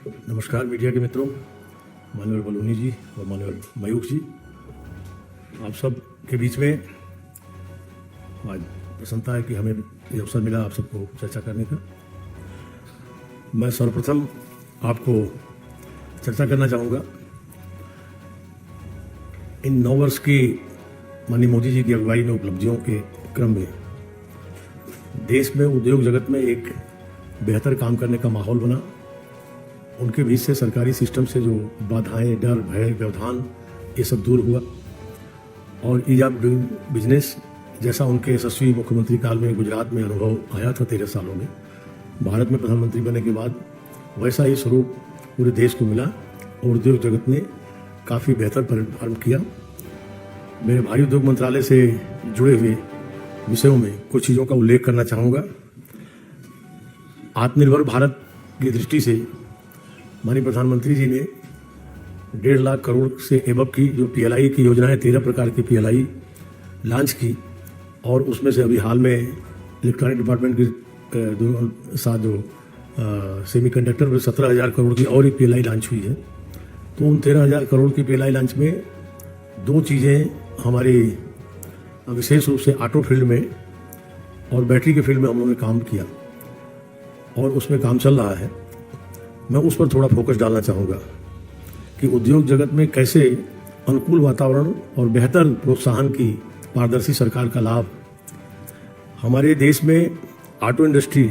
नमस्कार मीडिया के मित्रों, माननीय बलूनी जी और माननीय मयूख जी, आप सब के बीच में आज प्रसन्नता है कि हमें ये अवसर मिला आप सबको चर्चा करने का। मैं सर्वप्रथम आपको चर्चा करना चाहूँगा इन 9 वर्ष की माननीय मोदी जी की अगुवाई में उपलब्धियों के क्रम में देश में उद्योग जगत में एक बेहतर काम करने का माहौल बना। उनके बीच से सरकारी सिस्टम से जो बाधाएं, डर, भय, व्यवधान ये सब दूर हुआ और ईज ऑफ डूइंग बिजनेस जैसा उनके यशस्वी मुख्यमंत्री काल में गुजरात में अनुभव आया था 13 सालों में, भारत में प्रधानमंत्री बनने के बाद वैसा ही स्वरूप पूरे देश को मिला और उद्योग जगत ने काफ़ी बेहतर परिणाम किया। मेरे भारी उद्योग मंत्रालय से जुड़े हुए विषयों में कुछ चीज़ों का उल्लेख करना चाहूँगा। आत्मनिर्भर भारत की दृष्टि से माननीय प्रधानमंत्री जी ने 1.5 लाख करोड़ से एबव की जो PLI की योजना है, 13 प्रकार की PLI लॉन्च की और उसमें से अभी हाल में इलेक्ट्रॉनिक डिपार्टमेंट के साथ जो सेमीकंडक्टर में 17,000 करोड़ की और एक PLI लॉन्च हुई है। तो उन 13,000 करोड़ की PLI लॉन्च में 2 चीज़ें हमारी विशेष रूप से ऑटो फील्ड में और बैटरी के फील्ड में हम लोगों ने काम किया और उसमें काम चल रहा है। मैं उस पर थोड़ा फोकस डालना चाहूँगा कि उद्योग जगत में कैसे अनुकूल वातावरण और बेहतर प्रोत्साहन की पारदर्शी सरकार का लाभ हमारे देश में ऑटो इंडस्ट्री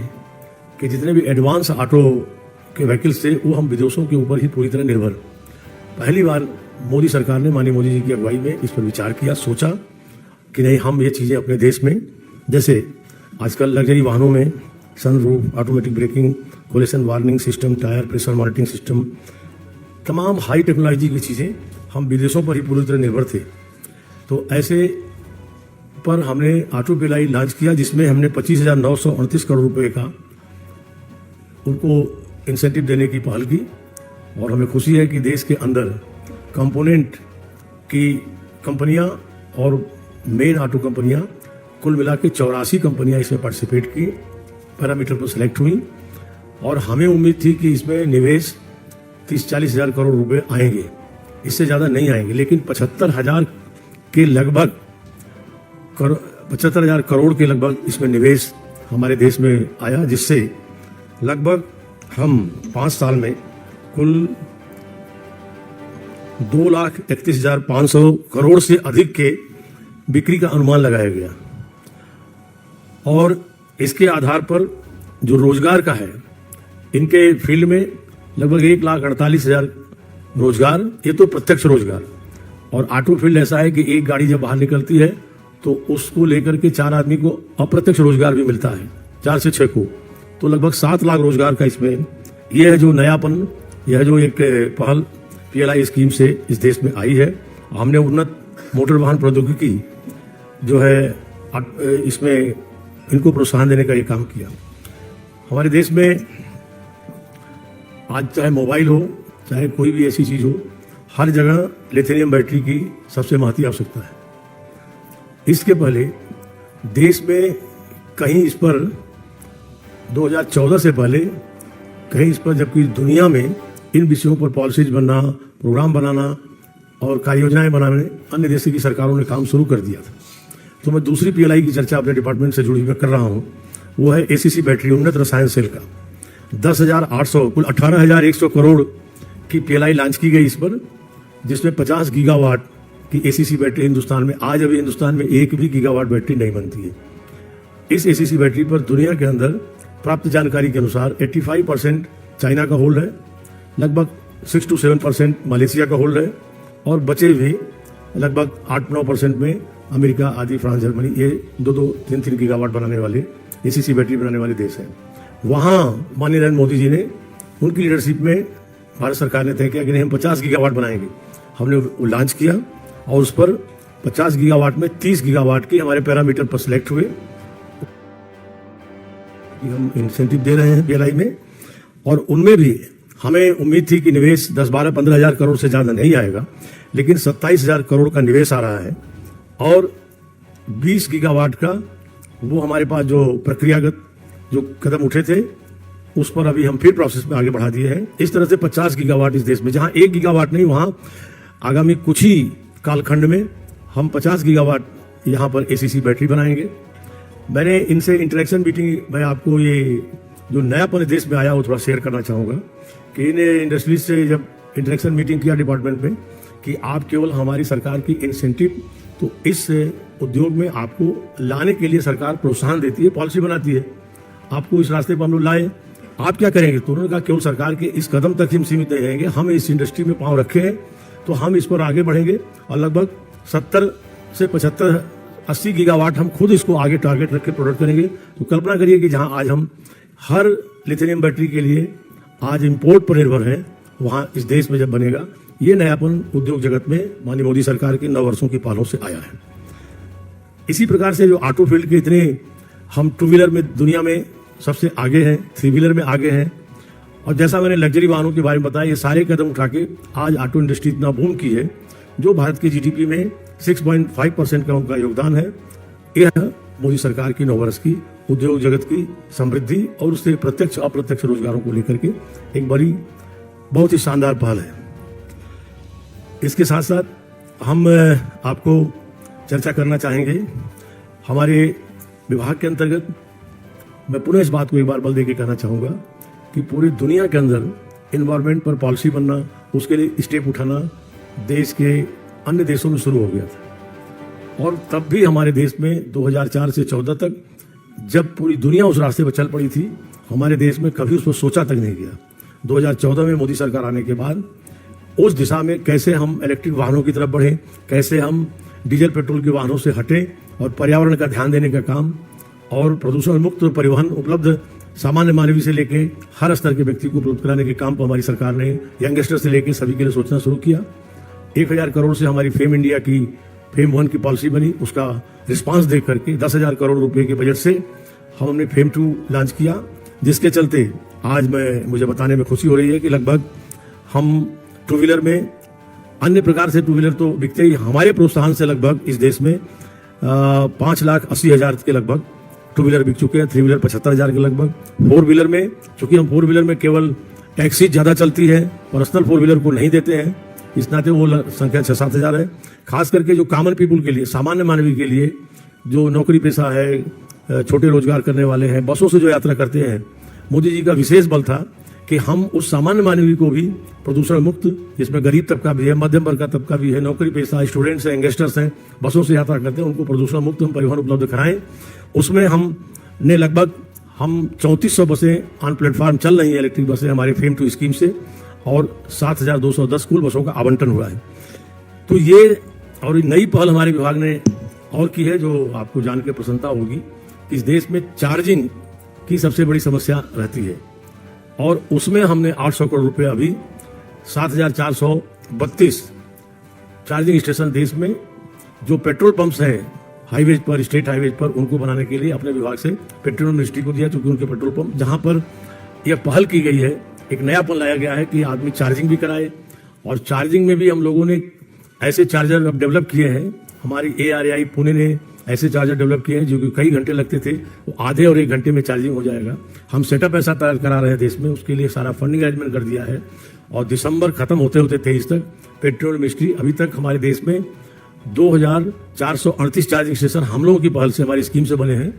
के जितने भी एडवांस ऑटो के व्हीकल्स थे वो हम विदेशों के ऊपर ही पूरी तरह निर्भर। पहली बार मोदी सरकार ने माननीय मोदी जी की अगुवाई में इस पर विचार किया, सोचा कि नहीं हम ये चीज़ें अपने देश में, जैसे आजकल लग्जरी वाहनों में sunroof, automatic braking, collision warning system, tyre pressure monitoring system, तमाम हाई टेक्नोलॉजी की चीज़ें हम विदेशों पर ही पूरी तरह निर्भर थे। तो ऐसे पर हमने ऑटो PLI लॉन्च किया जिसमें हमने 25,938 करोड़ रुपए का उनको इंसेंटिव देने की पहल की और हमें खुशी है कि देश के अंदर कंपोनेंट की कंपनियां और मेन ऑटो कंपनियां कुल मिला के 84 कंपनियां इसमें पार्टिसिपेट की, पैरामीटर पर सेलेक्ट हुई और हमें उम्मीद थी कि इसमें निवेश 30-40 हज़ार करोड़ रुपए आएंगे, इससे ज़्यादा नहीं आएंगे, लेकिन 75,000 के लगभग 75,000 करोड़ के लगभग इसमें निवेश हमारे देश में आया, जिससे लगभग हम 5 साल में कुल 2,31,500 करोड़ से अधिक के बिक्री का अनुमान लगाया गया और इसके आधार पर जो रोजगार का है इनके फील्ड में लगभग 1,48,000 रोजगार, ये तो प्रत्यक्ष रोजगार। और ऑटो फील्ड ऐसा है कि एक गाड़ी जब बाहर निकलती है तो उसको लेकर के 4 आदमी को अप्रत्यक्ष रोजगार भी मिलता है, 4 से 6 को, तो लगभग 7 लाख रोजगार का इसमें यह है जो नयापन, यह जो एक पहल PLI स्कीम से इस देश में आई है। हमने उन्नत मोटर वाहन प्रौद्योगिकी जो है इसमें इनको प्रोत्साहन देने का ये काम किया। हमारे देश में आज चाहे मोबाइल हो चाहे कोई भी ऐसी चीज़ हो, हर जगह लिथियम बैटरी की सबसे महती आवश्यकता है। इसके पहले देश में कहीं इस पर 2014 से पहले कहीं इस पर, जबकि दुनिया में इन विषयों पर पॉलिसीज बनना, प्रोग्राम बनाना और कार्य योजनाएं बनाने अन्य देशों की सरकारों ने काम शुरू कर दिया था। तो मैं दूसरी PLI की चर्चा अपने डिपार्टमेंट से जुड़ी हुई कर रहा हूँ, वो है ACC बैटरी, उन्नत रसायन सेल का 10,800 कुल 18,100 करोड़ की PLI लॉन्च की गई इस पर, जिसमें 50 गीगावाट की ACC बैटरी हिंदुस्तान में, आज अभी हिंदुस्तान में एक भी गीगावाट बैटरी नहीं बनती है। इस ACC बैटरी पर दुनिया के अंदर प्राप्त जानकारी के अनुसार 85% चाइना का होल्ड है, लगभग 6 to 7% मलेशिया का होल्ड है और बचे भी लगभग 8-9% में अमेरिका आदि, फ्रांस, जर्मनी, ये 2-2, 3-3 गीगावाट बनाने वाले ACC बैटरी बनाने वाले देश हैं। वहाँ माननीय नरेंद्र मोदी जी ने उनकी लीडरशिप में भारत सरकार ने तय किया कि नहीं हम 50 गीगावाट बनाएंगे। हमने वो लॉन्च किया और उस पर 50 गीगावाट में 30 गीगावाट की हमारे पैरामीटर पर सिलेक्ट हुए। हम इंसेंटिव दे रहे हैं PLI में और उनमें भी हमें उम्मीद थी कि निवेश 10-12-15 हज़ार करोड़ से ज़्यादा नहीं आएगा, लेकिन 27,000 करोड़ का निवेश आ रहा है और 20 गीगावाट का वो हमारे पास जो प्रक्रियागत जो कदम उठे थे उस पर अभी हम फिर प्रोसेस में आगे बढ़ा दिए हैं। इस तरह से 50 गीगावाट इस देश में, जहां 1 गीगावाट नहीं, वहां आगामी कुछ ही कालखंड में हम 50 गीगावाट यहाँ पर एसीसी बैटरी बनाएंगे। मैंने इनसे इंटरेक्शन मीटिंग, मैं आपको ये जो नयापन देश में आया वो थोड़ा शेयर करना चाहूँगा कि इन इंडस्ट्रीज से जब इंटरेक्शन मीटिंग किया डिपार्टमेंट में कि आप केवल हमारी सरकार की इंसेंटिव, तो इस उद्योग में आपको लाने के लिए सरकार प्रोत्साहन देती है, पॉलिसी बनाती है, आपको इस रास्ते पर हम लोग लाए, आप क्या करेंगे? तो उन्होंने कहा केवल सरकार के इस कदम तक हम सीमित नहीं रहेंगे, हम इस इंडस्ट्री में पांव रखे हैं तो हम इस पर आगे बढ़ेंगे और लगभग 70 से 75 80 गीगावाट हम खुद इसको आगे टारगेट रख के प्रोडक्ट करेंगे। तो कल्पना करिए कि जहां आज हम हर लिथियम बैटरी के लिए आज इंपोर्ट पर निर्भर हैं, वहां इस देश में जब बनेगा, ये नयापन उद्योग जगत में माननीय मोदी सरकार के 9 वर्षों की पहलों से आया है। इसी प्रकार से जो ऑटो फील्ड के इतने, हम 2 व्हीलर में दुनिया में सबसे आगे हैं, 3 व्हीलर में आगे हैं, और जैसा मैंने लग्जरी वाहनों के बारे में बताया, ये सारे कदम उठा के आज ऑटो इंडस्ट्री इतना बूम की है जो भारत की जीडीपी में 6.5% का उनका योगदान है। यह मोदी सरकार की 9 वर्ष की उद्योग जगत की समृद्धि और उससे प्रत्यक्ष अप्रत्यक्ष रोजगारों को लेकर के एक बड़ी, बहुत ही शानदार पहल है। इसके साथ साथ हम आपको चर्चा करना चाहेंगे हमारे विभाग के अंतर्गत। मैं पुनः इस बात को एक बार बल देकर कहना चाहूँगा कि पूरी दुनिया के अंदर एनवायरमेंट पर पॉलिसी बनना, उसके लिए स्टेप उठाना देश के अन्य देशों में शुरू हो गया था, और तब भी हमारे देश में 2004 से 14 तक जब पूरी दुनिया उस रास्ते पर चल पड़ी थी, हमारे देश में कभी उस पर सोचा तक नहीं गया। 2014 में मोदी सरकार आने के बाद उस दिशा में कैसे हम इलेक्ट्रिक वाहनों की तरफ बढ़े, कैसे हम डीजल पेट्रोल के वाहनों से हटे और पर्यावरण का ध्यान देने का काम और प्रदूषण मुक्त परिवहन उपलब्ध सामान्य मानवी से लेके हर स्तर के व्यक्ति को उपलब्ध कराने के काम पर हमारी सरकार ने यंगस्टर से लेके सभी के लिए सोचना शुरू किया। 1000 करोड़ से हमारी फेम इंडिया की, फेम 1 की पॉलिसी बनी, उसका रिस्पांस देख करके 10,000 करोड़ रुपए के बजट से हमने फेम 2 लॉन्च किया, जिसके चलते आज मुझे बताने में खुशी हो रही है कि लगभग हम 2 व्हीलर में, अन्य प्रकार से 2 व्हीलर तो बिकते ही, हमारे प्रोत्साहन से लगभग इस देश में 5,80,000 के लगभग 2 व्हीलर बिक चुके हैं, 3 व्हीलर 75,000 के लगभग। 4 व्हीलर में, चूंकि हम 4 व्हीलर में केवल टैक्सी ज्यादा चलती है, पर्सनल 4 व्हीलर को नहीं देते हैं, इस नाते वो संख्या 6-7,000 है। खास करके जो कॉमन पीपुल के लिए, सामान्य मानवी के लिए, जो नौकरी पेशा है, छोटे रोजगार करने वाले हैं, बसों से जो यात्रा करते हैं, मोदी जी का विशेष बल था कि हम उस सामान्य मानवी को भी प्रदूषण मुक्त, जिसमें गरीब तबका भी है, मध्यम वर्ग का तबका भी है, नौकरी पेशा, स्टूडेंट्स हैं, यंगस्टर्स हैं, बसों से यात्रा करते हैं, उनको प्रदूषण मुक्त हम परिवहन उपलब्ध कराएं। उसमें हमने लगभग 3400 बसें ऑन प्लेटफॉर्म चल रही हैं, इलेक्ट्रिक बसें हमारे फेम 2 स्कीम से, और 7,210 स्कूल बसों का आवंटन हुआ है। तो ये और नई पहल हमारे विभाग ने और की है, जो आपको जान के प्रसन्नता होगी। इस देश में चार्जिंग की सबसे बड़ी समस्या रहती है, और उसमें हमने 800 करोड़ रुपए अभी 7,432 चार्जिंग स्टेशन देश में, जो पेट्रोल पंप्स हैं हाईवेज पर, स्टेट हाईवेज पर, उनको बनाने के लिए अपने विभाग से पेट्रोलियम मिनिस्ट्री को दिया, क्योंकि उनके पेट्रोल पंप जहां पर यह पहल की गई है, एक नयापन लाया गया है कि आदमी चार्जिंग भी कराए। और चार्जिंग में भी हम लोगों ने ऐसे चार्जर अब डेवलप किए हैं, हमारी ARAI पुणे ने ऐसे चार्जर डेवलप किए हैं जो कि कई घंटे लगते थे, वो आधे और 1 घंटे में चार्जिंग हो जाएगा। हम सेटअप ऐसा तैयार करा रहे हैं देश में, उसके लिए सारा फंडिंग अरेंजमेंट कर दिया है, और दिसंबर खत्म होते होते 23 तक पेट्रोलियम मिनिस्ट्री, अभी तक हमारे देश में 2,438 चार्जिंग स्टेशन हम लोगों की पहल से, हमारी स्कीम से बने हैं,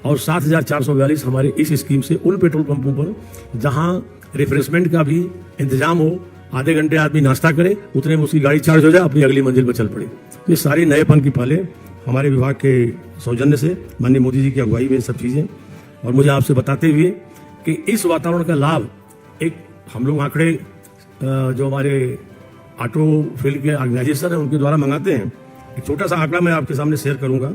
और 7,442 हमारे इस स्कीम से उन पेट्रोल पंपों पर जहां रिफ्रेशमेंट का भी इंतजाम हो, आधे घंटे आदमी नाश्ता करे, उतने में उसकी गाड़ी चार्ज हो जाए, अपनी अगली मंजिल पर चल पड़े। ये सारी नएपन की पहले हमारे विभाग के सौजन्य से, माननीय मोदी जी की अगुवाई में सब चीजें, और मुझे आपसे बताते हुए कि इस वातावरण का लाभ, एक हम लोग आंकड़े जो हमारे ऑटो फील्ड के ऑर्गेनाइजेशन है उनके द्वारा मंगाते हैं, एक छोटा सा आंकड़ा मैं आपके सामने शेयर करूंगा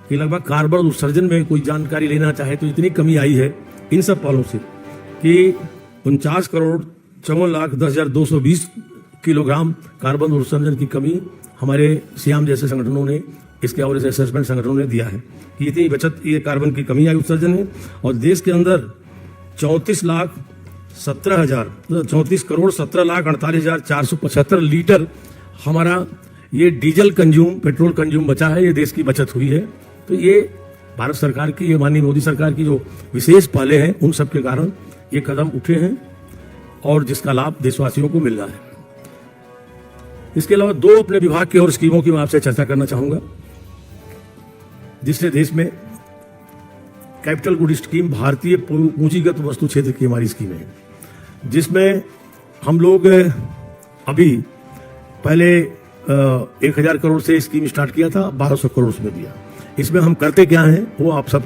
कि लगभग कार्बन उत्सर्जन में कोई जानकारी लेना चाहे तो इतनी कमी आई है इन सब पहलों से कि 49,54,10,220 किलोग्राम कार्बन उत्सर्जन की कमी हमारे सियाम जैसे संगठनों ने, इसके और असेसमेंट संगठनों ने दिया है कि इतनी बचत, ये कार्बन की कमी आई उत्सर्जन है। और देश के अंदर 34 करोड़ 17,48,475 लीटर हमारा ये डीजल कंज्यूम, पेट्रोल कंज्यूम बचा है, ये देश की बचत हुई है। तो ये भारत सरकार की, ये माननीय मोदी सरकार की जो विशेष पहले हैं, उन सब के कारण ये कदम उठे हैं और जिसका लाभ देशवासियों को मिल रहा है। इसके अलावा 2 अपने विभाग की और स्कीमों की मैं आपसे चर्चा करना चाहूंगा, जिससे देश में कैपिटल गुड स्कीम भारतीय पूंजीगत वस्तु क्षेत्र की हमारी स्कीम है, जिसमें हम लोग अभी पहले 1000 करोड़ से स्कीम स्टार्ट किया था, 1200 करोड़ उसमें दिया। इसमें हम करते क्या हैं वो आप सब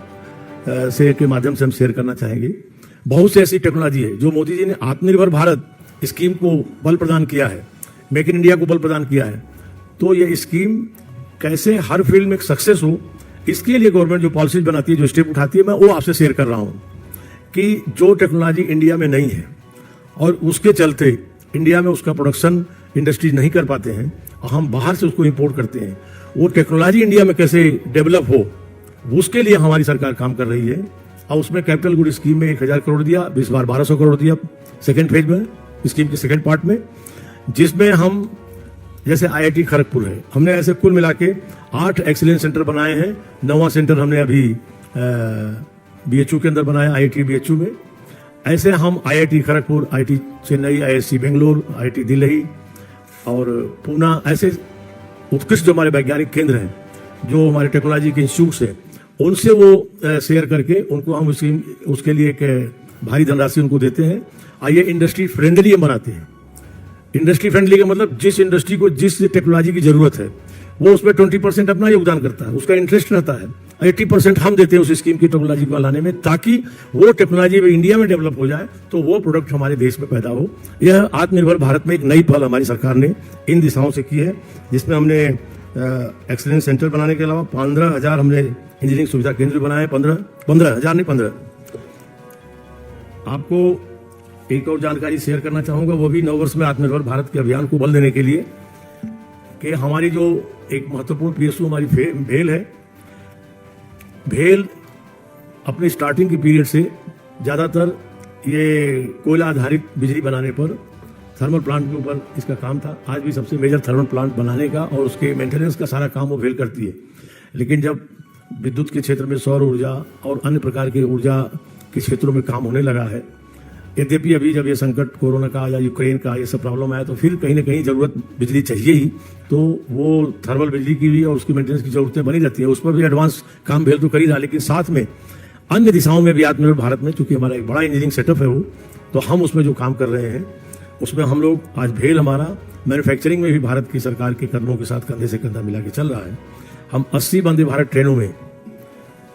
से के माध्यम से हम शेयर करना चाहेंगे। बहुत सी ऐसी टेक्नोलॉजी है जो मोदी जी ने आत्मनिर्भर भारत स्कीम को बल प्रदान किया है, मेक इन इंडिया को बल प्रदान किया है। तो ये स्कीम कैसे हर फील्ड में सक्सेस हो, इसके लिए गवर्नमेंट जो पॉलिसीज बनाती है, जो स्टेप उठाती है, मैं वो आपसे शेयर कर रहा हूं कि जो टेक्नोलॉजी इंडिया में नहीं है और उसके चलते इंडिया में उसका प्रोडक्शन इंडस्ट्रीज नहीं कर पाते हैं और हम बाहर से उसको इंपोर्ट करते हैं, वो टेक्नोलॉजी इंडिया में कैसे डेवलप हो, उसके लिए हमारी सरकार काम कर रही है। और उसमें कैपिटल गुड स्कीम में 1000 करोड़ दिया, इस बार 1200 करोड़ दिया सेकेंड फेज में, स्कीम के सेकेंड पार्ट में, जिसमें हम जैसे IIT खड़गपुर है, हमने ऐसे कुल मिला के 8 एक्सीलेंस सेंटर बनाए हैं। 9वां सेंटर हमने अभी BHU के अंदर बनाया, IIT BHU में। ऐसे हम IIT Kharagpur, IIT Chennai, IISc Bangalore, IIT Delhi और पूना, ऐसे उत्कृष्ट जो हमारे वैज्ञानिक केंद्र हैं, जो हमारे टेक्नोलॉजी के इंस्टीट्यूट्स हैं, उनसे वो शेयर करके उनको हम उसके लिए एक भारी धनराशि उनको देते हैं। और ये इंडस्ट्री फ्रेंडली हम बनाते हैं। इंडस्ट्री फ्रेंडली का मतलब जिस इंडस्ट्री को जिस टेक्नोलॉजी की जरूरत है वो उसमें 20% अपना योगदान करता है, उसका इंटरेस्ट रहता है। 80% हम देते हैं उस स्कीम की टेक्नोलॉजी को लाने में, ताकि वो टेक्नोलॉजी इंडिया में डेवलप हो जाए, तो वो प्रोडक्ट हमारे देश में पैदा हो। यह आत्मनिर्भर भारत में एक नई पहल हमारी सरकार ने इन दिशाओं से की है, जिसमें हमने एक्सीलेंस सेंटर बनाने के अलावा 15,000 हमने इंजीनियरिंग सुविधा केंद्र बनाए। 15,000 नहीं 15। आपको एक और जानकारी शेयर करना चाहूंगा, वो भी 9 वर्ष में आत्मनिर्भर भारत के अभियान को बल देने के लिए, कि हमारी जो एक महत्वपूर्ण PSU हमारी भेल है। भेल अपनी स्टार्टिंग की पीरियड से ज्यादातर ये कोयला आधारित बिजली बनाने पर, थर्मल प्लांट के ऊपर इसका काम था। आज भी सबसे मेजर थर्मल प्लांट बनाने का और उसके मेंटेनेंस का सारा काम वो भेल करती है। लेकिन जब विद्युत के क्षेत्र में सौर ऊर्जा और अन्य प्रकार की ऊर्जा के क्षेत्रों में काम होने लगा है, यद्यपि अभी जब ये संकट कोरोना का या यूक्रेन का ये सब प्रॉब्लम आया, तो फिर कहीं ना कहीं जरूरत बिजली चाहिए ही, तो वो थर्मल बिजली की भी और उसकी मेंटेनेंस की जरूरतें बनी रहती है। उस पर भी एडवांस काम भेल तो कर ही रहा, लेकिन साथ में अन्य दिशाओं में भी आत्मनिर्भर भारत में, चूंकि हमारा एक बड़ा इंजीनियरिंग सेटअप है वो, तो हम उसमें जो काम कर रहे हैं उसमें हम लोग आज भेल हमारा मैन्युफैक्चरिंग में भी भारत की सरकार के कदमों के साथ कंधे से कंधा मिला के चल रहा है। हम 80 वंदे भारत ट्रेनों में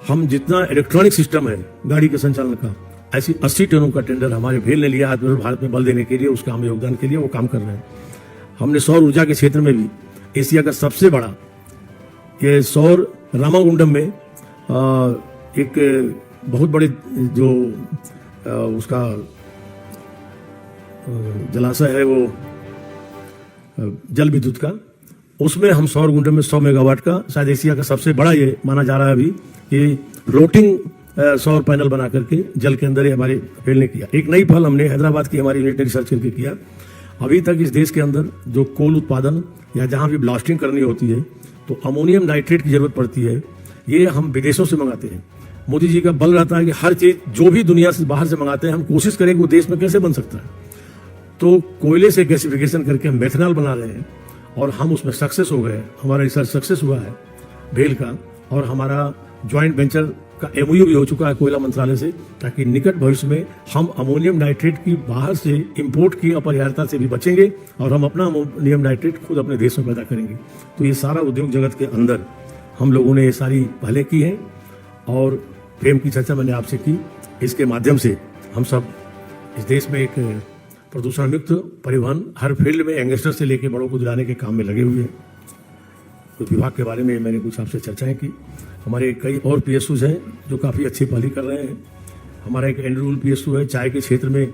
हम जितना इलेक्ट्रॉनिक सिस्टम है गाड़ी के संचालन का, ऐसी 80 ट्रेनों का टेंडर हमारे भेल ने लिया आत्मनिर्भर भारत में बल देने के लिए, उस काम में योगदान के लिए वो काम कर रहे हैं। हमने सौर ऊर्जा के क्षेत्र में भी एशिया का सबसे बड़ा ये सौर रामागुंडम में एक बहुत बड़े जो उसका जलाशय है वो जल विद्युत का, उसमें हम सौर गुंडम में 100 मेगावाट का, शायद एशिया का सबसे बड़ा ये माना जा रहा है अभी, ये फ्लोटिंग सौर पैनल बना करके जल के अंदर ही हमारे भेल ने किया। एक नई पहल हमने हैदराबाद की हमारी यूनिट ने रिसर्च करके किया। अभी तक इस देश के अंदर जो कोल उत्पादन या जहां भी ब्लास्टिंग करनी होती है तो अमोनियम नाइट्रेट की जरूरत पड़ती है, ये हम विदेशों से मंगाते हैं। मोदी जी का बल रहता है कि हर चीज जो भी दुनिया से बाहर से मंगाते हैं हम कोशिश करें कि वो देश में कैसे बन सकता है। तो कोयले से गैसिफिकेशन करके हम मेथनॉल बना रहे हैं और हम उसमें सक्सेस हो गए। हमारा रिसर्च सक्सेस हुआ है भेल का, और हमारा ज्वाइंट वेंचर का MOU भी हो चुका है कोयला मंत्रालय से, ताकि निकट भविष्य में हम अमोनियम नाइट्रेट की बाहर से इंपोर्ट की अपरिहार्यता से भी बचेंगे और हम अपना अमोनियम नाइट्रेट खुद अपने देश में पैदा करेंगे। तो ये सारा उद्योग जगत के अंदर हम लोगों ने ये सारी पहले की हैं, और फेम की चर्चा मैंने आपसे की। इसके माध्यम से हम सब इस देश में एक प्रदूषण मुक्त परिवहन हर फील्ड में यंगस्टर से लेकर बड़ों को दिलाने के काम में लगे हुए हैं। तो विभाग के बारे में मैंने कुछ आपसे चर्चाएं की। हमारे कई और PSUs हैं जो काफ़ी अच्छी पहल कर रहे हैं। हमारा एक एंड्रूल PSU है चाय के क्षेत्र में,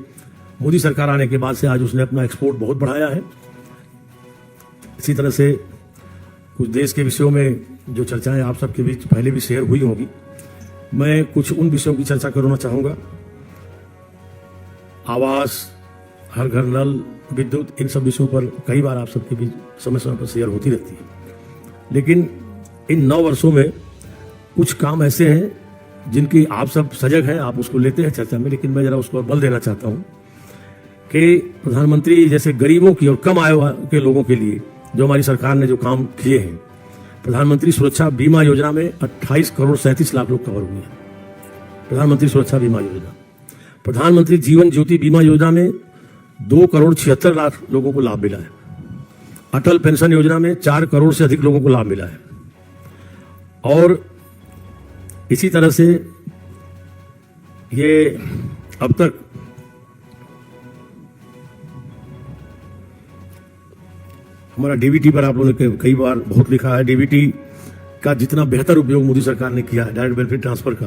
मोदी सरकार आने के बाद से आज उसने अपना एक्सपोर्ट बहुत बढ़ाया है। इसी तरह से कुछ देश के विषयों में जो चर्चाएं आप सबके बीच पहले भी शेयर हुई होगी, मैं कुछ उन विषयों की चर्चा करना चाहूँगा। आवास, हर घर नल, विद्युत, इन सब विषयों पर कई बार आप सबके बीच समय समय पर शेयर होती रहती है। लेकिन इन 9 वर्षों में कुछ काम ऐसे हैं जिनकी आप सब सजग हैं, आप उसको लेते हैं चर्चा में, लेकिन मैं जरा उसको बल देना चाहता हूं कि प्रधानमंत्री जैसे गरीबों की और कम आय के लोगों के लिए जो हमारी सरकार ने जो काम किए हैं, प्रधानमंत्री सुरक्षा बीमा योजना में 28 करोड़ 37 लाख लोग कवर हुए हैं। प्रधानमंत्री सुरक्षा बीमा योजना, प्रधानमंत्री जीवन ज्योति बीमा योजना में 2 करोड़ 76 लाख लोगों को लाभ मिला है। अटल पेंशन योजना में 4 करोड़ से अधिक लोगों को लाभ मिला है। और इसी तरह से ये अब तक हमारा डीबीटी पर आप लोगों ने कई बार बहुत लिखा है, डीबीटी का जितना बेहतर उपयोग मोदी सरकार ने किया है, डायरेक्ट बेनिफिट ट्रांसफर का,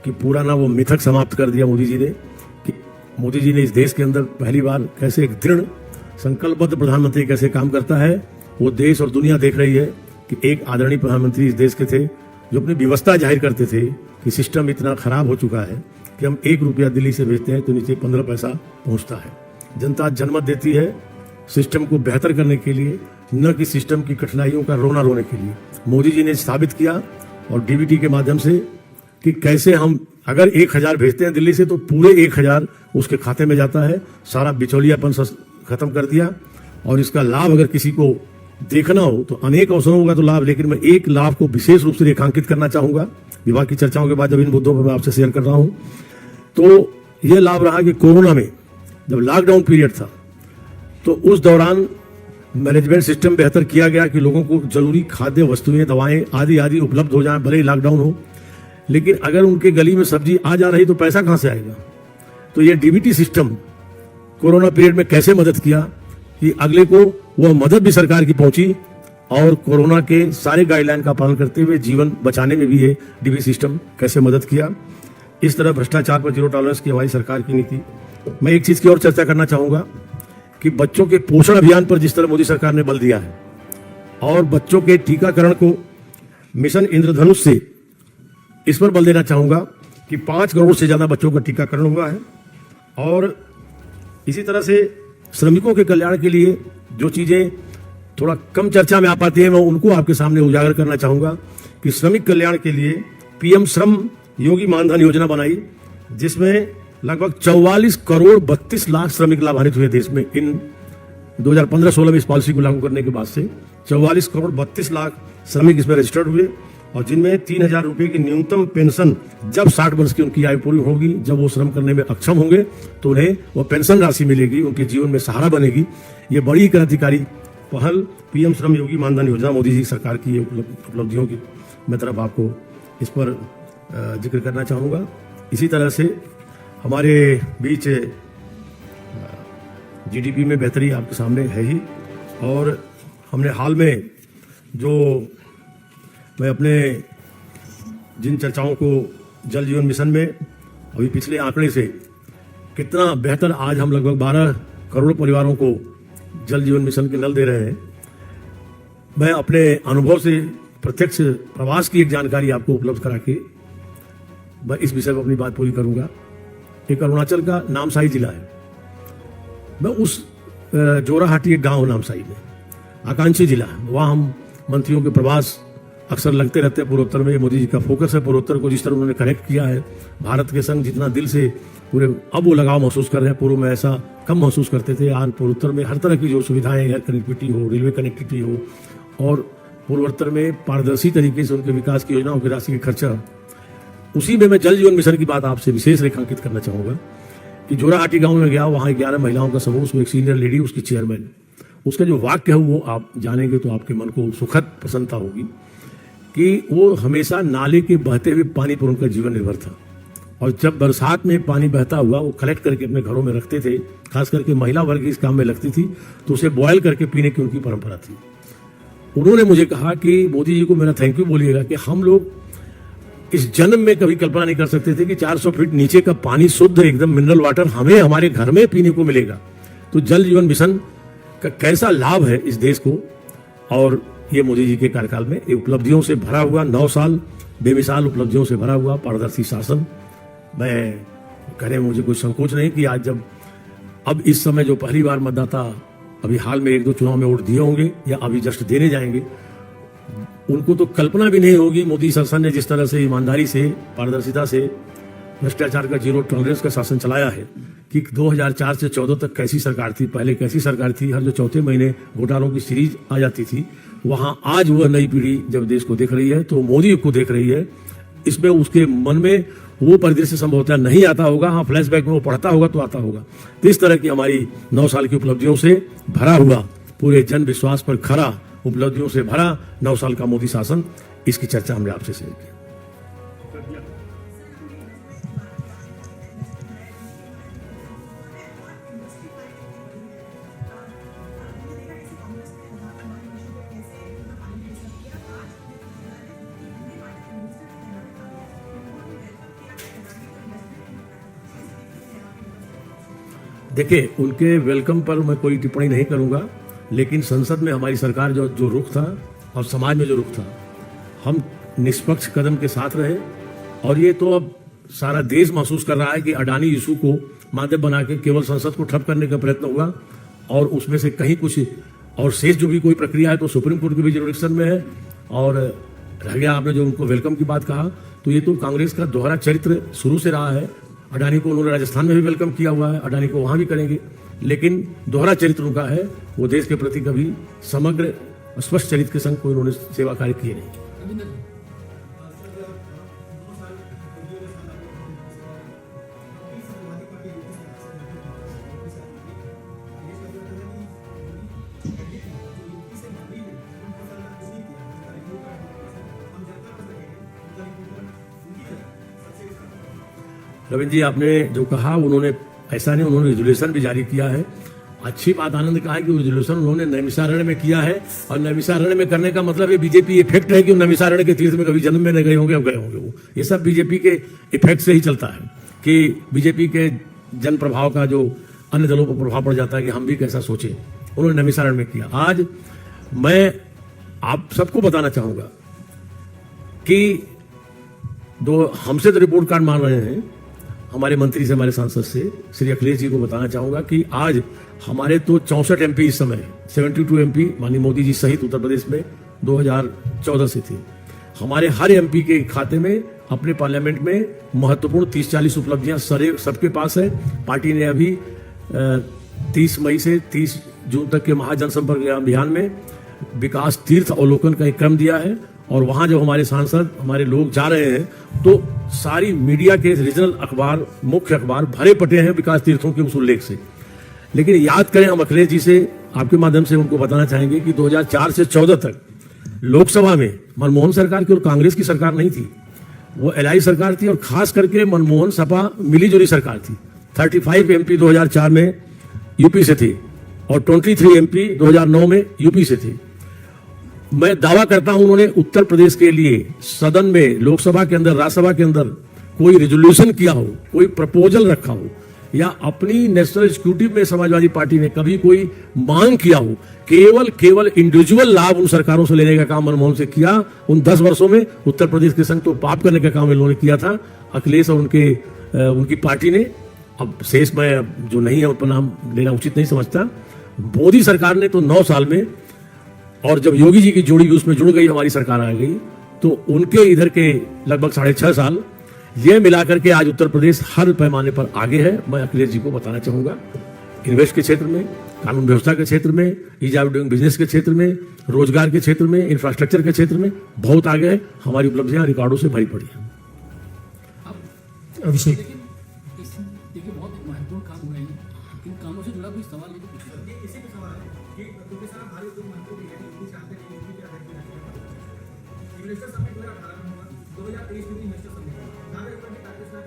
कि पूरा ना वो मिथक समाप्त कर दिया मोदी जी ने, कि मोदी जी ने इस देश के अंदर पहली बार कैसे एक दृढ़ संकल्पबद्ध प्रधानमंत्री कैसे काम करता है। वो देश और दुनिया देख रही है कि एक आदरणीय प्रधानमंत्री इस देश के थे जो अपनी व्यवस्था जाहिर करते थे कि सिस्टम इतना खराब हो चुका है कि हम 1 रुपया दिल्ली से भेजते हैं तो नीचे 15 पैसा पहुंचता है। जनता जनमत देती है सिस्टम को बेहतर करने के लिए, न कि सिस्टम की कठिनाइयों का रोना रोने के लिए। मोदी जी ने साबित किया और डीबीटी के माध्यम से कि कैसे हम अगर 1000 भेजते हैं दिल्ली से तो पूरे 1000 उसके खाते में जाता है। सारा बिचौलियापन खत्म कर दिया। और इसका लाभ अगर किसी को देखना हो तो अनेक अवसरों होगा तो लाभ, लेकिन मैं एक लाभ को विशेष रूप से रेखांकित करना चाहूंगा। विवाह की चर्चाओं के बाद जब इन मुद्दों पर मैं आपसे शेयर कर रहा हूं तो यह लाभ रहा कि कोरोना में जब लॉकडाउन पीरियड था तो उस दौरान मैनेजमेंट सिस्टम बेहतर किया गया कि लोगों को जरूरी खाद्य वस्तुएं, दवाएं आदि आदि उपलब्ध हो जाएं, भले ही लॉकडाउन हो। लेकिन अगर उनके गली में सब्जी आ जा रही तो पैसा कहां से आएगा। तो ये डीबीटी सिस्टम कोरोना पीरियड में कैसे मदद किया कि अगले को वह मदद भी सरकार की पहुंची और कोरोना के सारे गाइडलाइन का पालन करते हुए जीवन बचाने में भी ये डीबीटी सिस्टम कैसे मदद किया। इस तरह भ्रष्टाचार पर जीरो टॉलरेंस की हमारी सरकार की नीति। मैं एक चीज की और चर्चा करना चाहूंगा कि बच्चों के पोषण अभियान पर जिस तरह मोदी सरकार ने बल दिया है और बच्चों के टीकाकरण को मिशन इंद्रधनुष से इस पर बल देना चाहूंगा कि 5 करोड़ से ज्यादा बच्चों का टीकाकरण हुआ है। और इसी तरह से श्रमिकों के कल्याण के लिए जो चीजें थोड़ा कम चर्चा में आ पाती है मैं उनको आपके सामने उजागर करना चाहूंगा कि श्रमिक कल्याण के लिए पीएम श्रम योगी मानधन योजना बनाई, जिसमें लगभग 44 करोड़ 32 लाख श्रमिक लाभान्वित हुए देश में। इन 2015-16 में इस पॉलिसी को लागू करने के बाद से 44 करोड़ 32 लाख श्रमिक इसमें रजिस्टर्ड हुए और जिनमें 3000 रुपए की न्यूनतम पेंशन जब 60 वर्ष की उनकी आयु पूरी होगी, जब वो श्रम करने में अक्षम होंगे तो उन्हें वो पेंशन राशि मिलेगी, उनके जीवन में सहारा बनेगी। ये बड़ी क्रांतिकारी पहल पीएम श्रम योगी मानधन योजना मोदी जी सरकार की उपलब्धियों की मैं तरफ आपको इस पर जिक्र करना चाहूँगा। इसी तरह से हमारे बीच जीडीपी में बेहतरी आपके सामने है ही। और हमने हाल में जो मैं अपने जिन चर्चाओं को जल जीवन मिशन में अभी पिछले आंकड़े से कितना बेहतर आज हम लगभग 12 करोड़ परिवारों को जल जीवन मिशन के नल दे रहे हैं, मैं अपने अनुभव से प्रत्यक्ष प्रवास की एक जानकारी आपको उपलब्ध करा के मैं इस विषय पर अपनी बात पूरी करूंगा। एक अरुणाचल का नामसाई जिला है। मैं उस जोराहाटी एक गांव नामसाई में आकांक्षी जिला है, वहाँ हम मंत्रियों के प्रवास अक्सर लगते रहते हैं। पूर्वोत्तर में मोदी जी का फोकस है, पूर्वोत्तर को जिस तरह उन्होंने कनेक्ट किया है भारत के संग जितना दिल से पूरे, अब वो लगाव महसूस कर रहे हैं। पूर्व में ऐसा कम महसूस करते थे। आज पूर्वोत्तर में हर तरह की जो सुविधाएं, एयर कनेक्टिविटी हो, रेलवे कनेक्टिविटी हो और पूर्वोत्तर में पारदर्शी तरीके से उनके विकास की योजनाओं की राशि की खर्चा, उसी में मैं जल जीवन मिशन की बात आपसे विशेष रेखांकित करना चाहूंगा कि जोराहाटी गांव में गया, वहां 11 महिलाओं का समूह, उसमें एक सीनियर लेडी उसकी चेयरमैन, उसका जो वाक्य है वो आप जानेंगे तो आपके मन को सुखद प्रसन्नता होगी कि वो हमेशा नाले के बहते हुए पानी पर उनका जीवन निर्भर था। और जब बरसात में पानी बहता हुआ वो कलेक्ट करके अपने घरों में रखते थे, खास करके महिला वर्ग इस काम में लगती थी, तो उसे बॉयल करके पीने की उनकी परंपरा थी। उन्होंने मुझे कहा कि मोदी जी को मेरा थैंक यू बोलिएगा कि हम लोग इस जन्म में कभी कल्पना नहीं कर सकते थे कि 400 फीट नीचे का पानी शुद्ध एकदम मिनरल वाटर हमें हमारे घर में पीने को मिलेगा। तो जल जीवन मिशन का कैसा लाभ है इस देश को। और ये मोदी जी के कार्यकाल में उपलब्धियों से भरा हुआ 9 साल बेमिसाल उपलब्धियों से भरा हुआ पारदर्शी शासन। मैं कहने में मुझे कोई संकोच नहीं कि आज जब अब इस समय जो पहली बार मतदाता अभी हाल में 1-2 चुनाव में वोट दिए होंगे या अभी जस्ट देने जाएंगे, उनको तो कल्पना भी नहीं होगी मोदी शासन ने जिस तरह से ईमानदारी से, पारदर्शिता से, भ्रष्टाचार का जीरो टॉलरेंस का शासन चलाया है कि 2004 से 14 तक कैसी सरकार थी, पहले कैसी सरकार थी, हर जो चौथे महीने घोटालों की सीरीज आ जाती थी, वहां आज वह नई पीढ़ी जब देश को देख रही है तो मोदी को देख रही है, इसमें उसके मन में वो परिदृश्य संभवतः नहीं आता होगा, हाँ फ्लैशबैक में वो पढ़ता होगा तो आता होगा। तो इस तरह की हमारी 9 साल की उपलब्धियों से भरा हुआ, पूरे जन विश्वास पर खरा उपलब्धियों से भरा 9 साल का मोदी शासन, इसकी चर्चा हमने आपसे शेयर की। देखिए, उनके वेलकम पर मैं कोई टिप्पणी नहीं करूंगा, लेकिन संसद में हमारी सरकार जो रुख था और समाज में जो रुख था, हम निष्पक्ष कदम के साथ रहे। और ये तो अब सारा देश महसूस कर रहा है कि अडानी इशू को माध्यम बना के केवल संसद को ठप करने का प्रयत्न हुआ, और उसमें से कहीं कुछ और शेष जो भी कोई प्रक्रिया है तो सुप्रीम कोर्ट की भी जुरिडिक्शन में है। और रह गया आपने जो उनको वेलकम की बात कहा, तो ये तो कांग्रेस का दोहरा चरित्र शुरू से रहा है। अडानी को उन्होंने राजस्थान में भी वेलकम किया हुआ है, अडानी को वहां भी करेंगे, लेकिन दोहरा चरित्र उनका है, वो देश के प्रति कभी समग्र स्पष्ट चरित्र के संग कोई उन्होंने सेवा कार्य किए नहीं। रविंद्र जी, आपने जो कहा उन्होंने ऐसा नहीं, उन्होंने रेजोल्यूशन भी जारी किया है। अच्छी बात आनंद का है कि रेजोल्यूशन उन्होंने नैमिषारण्य में किया है, और नैमिषारण्य में करने का मतलब ये बीजेपी इफेक्ट है कि नैमिषारण्य के तीर्थ में कभी जन्म में नहीं गए होंगे, अब गए होंगे। वो ये सब बीजेपी के इफेक्ट से ही चलता है कि बीजेपी के जन प्रभाव का जो अन्य दलों पर प्रभाव पड़ जाता है कि हम भी कैसा सोचे, उन्होंने नैमिषारण्य में किया। आज मैं आप सबको बताना चाहूंगा कि दो हमसे तो रिपोर्ट कार्ड मान रहे हैं, हमारे मंत्री से, हमारे सांसद से, श्री अखिलेश जी को बताना चाहूंगा कि आज हमारे तो 64 एमपी इस समय, 72 एमपी माननीय मोदी जी सहित उत्तर प्रदेश में 2014 से थे। हमारे हर एमपी के खाते में अपने पार्लियामेंट में महत्वपूर्ण 30-40 उपलब्धियां सबके पास है। पार्टी ने अभी 30 मई से 30 जून तक के महाजनसंपर्क अभियान में विकास तीर्थ अवलोकन का एक क्रम दिया है, और वहां जब हमारे सांसद, हमारे लोग जा रहे हैं तो सारी मीडिया के रीजनल अखबार, मुख्य अखबार भरे पटे हैं विकास तीर्थों के उस उल्लेख से। लेकिन याद करें, हम अखिलेश जी से आपके माध्यम से उनको बताना चाहेंगे कि 2004 से 14 तक लोकसभा में मनमोहन सरकार की और कांग्रेस की सरकार नहीं थी, वो एलआई सरकार थी, और खास करके मनमोहन सपा मिलीजुली सरकार थी। 35 एमपी 2004 में यूपी से थे, और 23 एमपी 2009 में यूपी से थे। मैं दावा करता हूं उन्होंने उत्तर प्रदेश के लिए सदन में, लोकसभा के अंदर, राज्यसभा के अंदर कोई रेजोल्यूशन किया हो, कोई प्रपोजल रखा हो, या अपनी नेशनल एग्जीक्यूटिव में समाजवादी पार्टी ने कभी कोई मांग किया हो, केवल इंडिविजुअल लाभ उन सरकारों से लेने का काम मनमोहन से किया। उन 10 वर्षों में उत्तर प्रदेश के संग तो पाप करने का काम इन्होंने किया था, अखिलेश और उनकी पार्टी ने। अब शेष में जो नहीं है उन पर नाम लेना उचित नहीं समझता। मोदी सरकार ने तो 9 साल में, और जब योगी जी की जोड़ी भी उसमें जुड़ गई, हमारी सरकार आ गई, तो उनके इधर के लगभग 6.5 साल ये मिलाकर के आज उत्तर प्रदेश हर पैमाने पर आगे है। मैं अखिलेश जी को बताना चाहूंगा, इन्वेस्ट के क्षेत्र में, कानून व्यवस्था के क्षेत्र में, ईज ऑफ डूइंग बिजनेस के क्षेत्र में, रोजगार के क्षेत्र में, इंफ्रास्ट्रक्चर के क्षेत्र में बहुत आगे है। हमारी उपलब्धियां रिकॉर्डों से भरी पड़ी है। अभिषेक, देखिए बहुत महत्वपूर्ण काम हुए हैं, इन कामों से जुड़ा कोई सवाल नहीं पूछा। इसी पे सवाल है कि क्योंकि सर हमारे जो मंत्री भी है उनकी चाहते हैं कि क्या करते हैं। इन्वेस्टर समिट 2018 में हुआ, 2023 में इन्वेस्टर समिट हुआ, जहां एक बार कांग्रेस का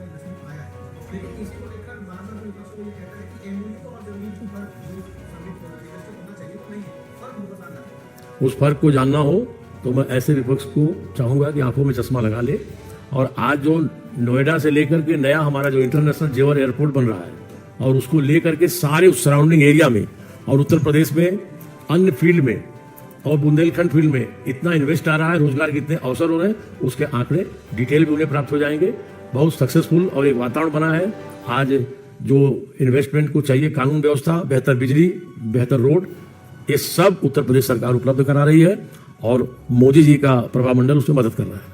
इन्वेस्टमेंट आया है, लेकिन इसी को लेकर महासंघ विपक्ष को ये कहता है कि एमओयू तो और जमीन पर जो समिट इन्वेस्टर होना चाहिए वो नहीं है, फर्क उनको बताना है। उस फर्क को जानना हो तो मैं ऐसे विपक्ष को चाहूंगा कि आंखों में चश्मा लगा ले, और आज जो नोएडा से लेकर के नया हमारा जो इंटरनेशनल जेवर एयरपोर्ट बन रहा है, और उसको लेकर के सारे उस सराउंडिंग एरिया में और उत्तर प्रदेश में अन्य फील्ड में और बुंदेलखंड फील्ड में इतना इन्वेस्ट आ रहा है, रोजगार के इतने अवसर हो रहे हैं, उसके आंकड़े डिटेल भी उन्हें प्राप्त हो जाएंगे। बहुत सक्सेसफुल और एक वातावरण बना है। आज जो इन्वेस्टमेंट को चाहिए, कानून व्यवस्था, बेहतर बिजली, बेहतर रोड, ये सब उत्तर प्रदेश सरकार उपलब्ध करा रही है। और मोदी जी का प्रभामंडल उसमें मदद कर रहा है।